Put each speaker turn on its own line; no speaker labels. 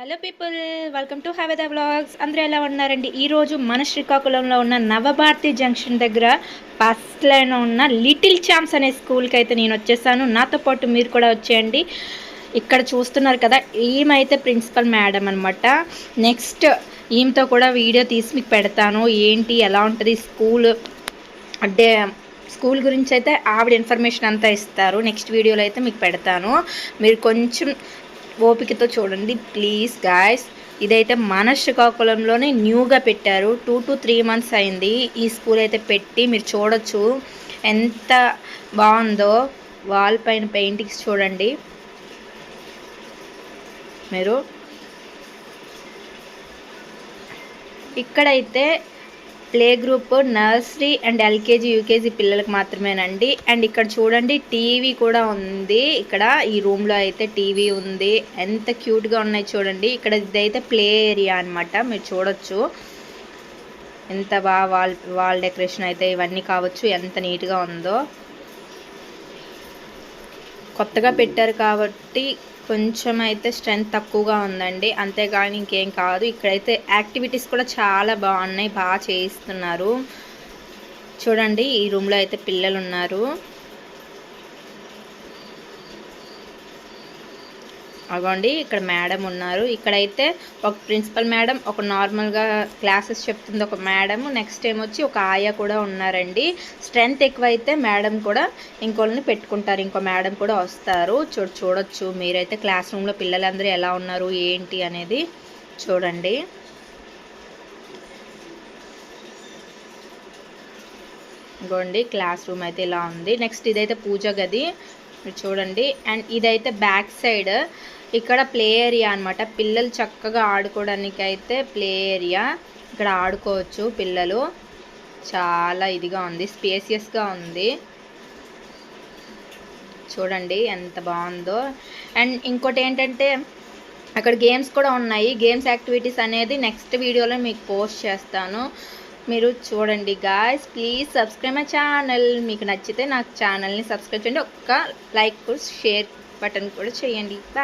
Hello people, welcome to హైవేదా vlogs. అందరూ ఎలా ఉన్నారండి? ఈరోజు మన శ్రీకాకుళంలో ఉన్న నవభారతి జంక్షన్ దగ్గర ఫస్ట్ లైన్ ఉన్న లిటిల్ ఛాంప్స్ అనే స్కూల్కి అయితే నేను వచ్చేసాను. నాతో పాటు మీరు కూడా వచ్చేయండి. ఇక్కడ చూస్తున్నారు కదా, ఈమెయితే ప్రిన్సిపల్ మేడం అనమాట. నెక్స్ట్ ఈమెతో కూడా వీడియో తీసి మీకు పెడతాను. ఏంటి, ఎలా ఉంటుంది స్కూల్ అంటే స్కూల్ గురించి అయితే ఆవిడ ఇన్ఫర్మేషన్ అంతా ఇస్తారు. నెక్స్ట్ వీడియోలో అయితే మీకు పెడతాను. మీరు కొంచెం ఓపికతో చూడండి ప్లీజ్ గాయస్. ఇదైతే మన శ్రీకాకుళంలోనే న్యూగా పెట్టారు. 2 to 3 months అయింది ఈ స్కూల్ అయితే పెట్టి. మీరు చూడొచ్చు ఎంత బాగుందో. వాల్ పైన పెయింటింగ్స్ చూడండి మీరు. ఇక్కడైతే play group nursery and LKG UKG పిల్లలకు మాత్రమేనండి. అండ్ ఇక్కడ చూడండి టీవీ కూడా ఉంది. ఇక్కడ ఈ రూమ్లో అయితే టీవీ ఉంది. ఎంత క్యూట్గా ఉన్నాయి చూడండి. ఇక్కడ ఇదైతే ప్లే ఏరియా అనమాట. మీరు చూడొచ్చు ఎంత బాగా వాల్ డెకరేషన్ అయితే ఇవన్నీ కావచ్చు, ఎంత నీట్గా ఉందో. కొత్తగా పెట్టారు కాబట్టి కొంచెం అయితే స్ట్రెంత్ తక్కువగా ఉందండి, అంతేగాని ఇంకేం కాదు. ఇక్కడైతే యాక్టివిటీస్ కూడా చాలా బాగున్నాయి, బాగా చేయిస్తున్నారు. చూడండి ఈ రూమ్లో అయితే పిల్లలు ఉన్నారు. అగోండి ఇక్కడ మేడం ఉన్నారు. ఇక్కడైతే ఒక ప్రిన్సిపల్ మేడం, ఒక నార్మల్గా క్లాసెస్ చెప్తుంది ఒక మేడం, నెక్స్ట్ టైం వచ్చి ఒక ఆయా కూడా ఉన్నారండి. స్ట్రెంత్ ఎక్కువైతే మేడం కూడా ఇంకోళ్ళని పెట్టుకుంటారు, ఇంకో మేడం కూడా వస్తారు. చూడొచ్చు మీరైతే క్లాస్ రూమ్లో పిల్లలందరూ ఎలా ఉన్నారు ఏంటి అనేది చూడండి. ఇంకోండి క్లాస్ రూమ్ అయితే ఇలా ఉంది. నెక్స్ట్ ఇదైతే పూజ గది మీరు చూడండి. అండ్ ఇదైతే బ్యాక్ సైడ్ ఇక్కడ ప్లే ఏరియా అనమాట. పిల్లలు చక్కగా ఆడుకోవడానికి అయితే ప్లే ఏరియా. ఇక్కడ ఆడుకోవచ్చు పిల్లలు. చాలా ఇదిగా ఉంది, స్పేసియస్గా ఉంది. చూడండి ఎంత బాగుందో. అండ్ ఇంకోటి ఏంటంటే అక్కడ గేమ్స్ కూడా ఉన్నాయి. గేమ్స్ యాక్టివిటీస్ అనేది నెక్స్ట్ వీడియోలో మీకు పోస్ట్ చేస్తాను, మీరు చూడండి guys. Please subscribe my channel. మీకు నచ్చితే నాకు ఛానల్ని సబ్స్క్రైబ్ చేయండి, ఒక్క లైక్ షేర్ బటన్ కూడా చేయండి. బాయ్.